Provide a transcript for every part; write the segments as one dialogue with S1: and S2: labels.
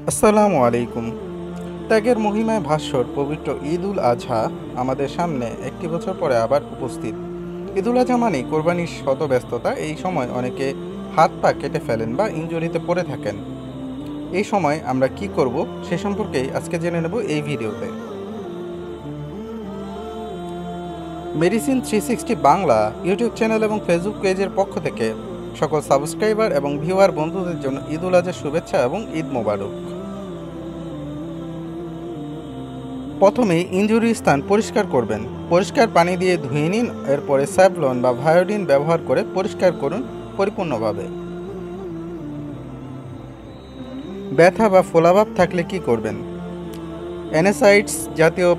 S1: আসসালামু আলাইকুম। ত্যাগের মহিমায় ভাস্বর পবিত্র ঈদ উল আজহা আমাদের সামনে একটি বছর পরে আবার উপস্থিত। ঈদ উল আজহা মানেই কোরবানির শত ব্যস্ততা। এই সময় অনেকে হাত পা কেটে ফেলেন বা ইনজুরিতে পড়ে থাকেন। এই সময় আমরা কি করব সে সম্পর্কেই আজকে জেনে নেব এই ভিডিওতে। মেডিসিন 360 বাংলা ইউটিউব চ্যানেল এবং ফেসবুক পেজের পক্ষ থেকে সকল সাবস্ক্রাইবার এবং ভিউয়ার বন্ধুদের জন্য ঈদ উল আজহার শুভেচ্ছা এবং ঈদ মোবারক। প্রথমেই ইনজুরি স্থান পরিষ্কার করবেন। পরিষ্কার পানি দিয়ে ধুয়ে নিন, এরপরে স্যাভলন বা ভায়োডিন ব্যবহার করে পরিষ্কার করুন পরিপূর্ণভাবে। ব্যথা বা ফোলাভাব থাকলে কি করবেন? অ্যানেসাইডস জাতীয়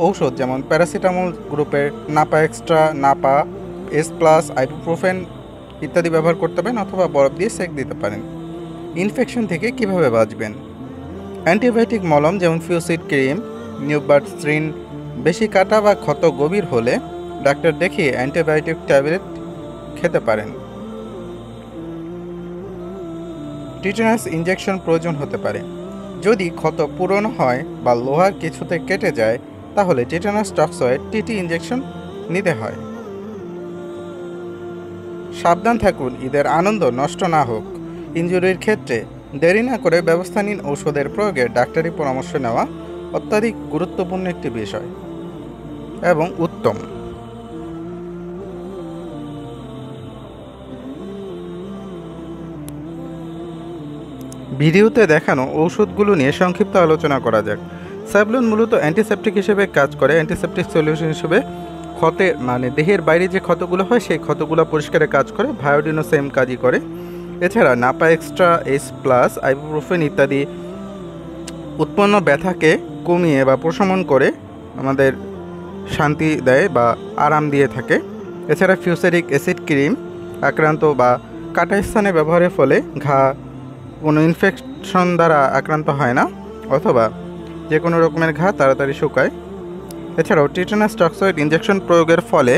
S1: ঔষধ যেমন প্যারাসিটামল গ্রুপের Napa extra, Napa S plus, ibuprofen ইত্যাদি ব্যবহার করতে পারেন অথবা বরফ দিয়ে সেক দিতে পারেন। ইনফেকশন থেকে কিভাবে বাঁচবেন? অ্যান্টিবায়োটিক মলম যেমন ফিউসিড ক্রিম, নিউবার্টস্ট্রিন বেশি কাটা বা ক্ষত গভীর হলে ডাক্তার দেখিয়ে অ্যান্টিবায়োটিক ট্যাবলেট খেতে পারেন। টিটেনাস ইনজেকশন প্রয়োজন হতে পারে। যদি ক্ষত পুরনো হয় বা লোহার কিছুতে কেটে যায় তাহলে টিটেনাস টক্সয়েড টিটি ইনজেকশন নিতে হয়। সাবধান থাকুন, ঈদের আনন্দ নষ্ট না হোক। ইনজুরির ক্ষেত্রে দেরি না করে ব্যবস্থা নিন। ঔষধের প্রয়োগে ডাক্তারি পরামর্শ নেওয়া অত্যাধিক গুরুত্বপূর্ণ একটি বিষয় এবং উত্তম। ভিডিওতে দেখানো ঔষধগুলো নিয়ে সংক্ষিপ্ত আলোচনা করা যাক। স্যাভলন মূলত অ্যান্টিসেপটিক হিসেবে কাজ করে। অ্যান্টিসেপটিক সলিউশন হিসেবে দেহের বাইরে যে ক্ষতগুলো হয় সেই ক্ষতগুলো পরিষ্কারে কাজ করে। ভায়োডিনও সেম কাজই করে। এছাড়া Napa extra, S plus, ibuprofen ইত্যাদি উৎপন্ন ব্যথাকে কমিয়ে বা প্রশমন করে আমাদের শান্তি দেয় বা আরাম দিয়ে থাকে। এছাড়া ফিউসেরিক অ্যাসিড ক্রিম আক্রান্ত বা কাটা স্থানে ব্যবহারের ফলে ঘা কোনো ইনফেকশন দ্বারা আক্রান্ত হয় না অথবা যে কোনো রকমের ঘা তাড়াতাড়ি শুকায়। এছাড়াও টিটেনাস টক্সয়েড ইনজেকশন প্রয়োগের ফলে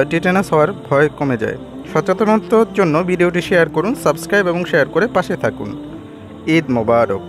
S1: টিটেনাস হওয়ার ভয় কমে যায়। সচেতনতার জন্য ভিডিওটি শেয়ার করুন, সাবস্ক্রাইব এবং শেয়ার করে পাশে থাকুন। ঈদ মোবারক।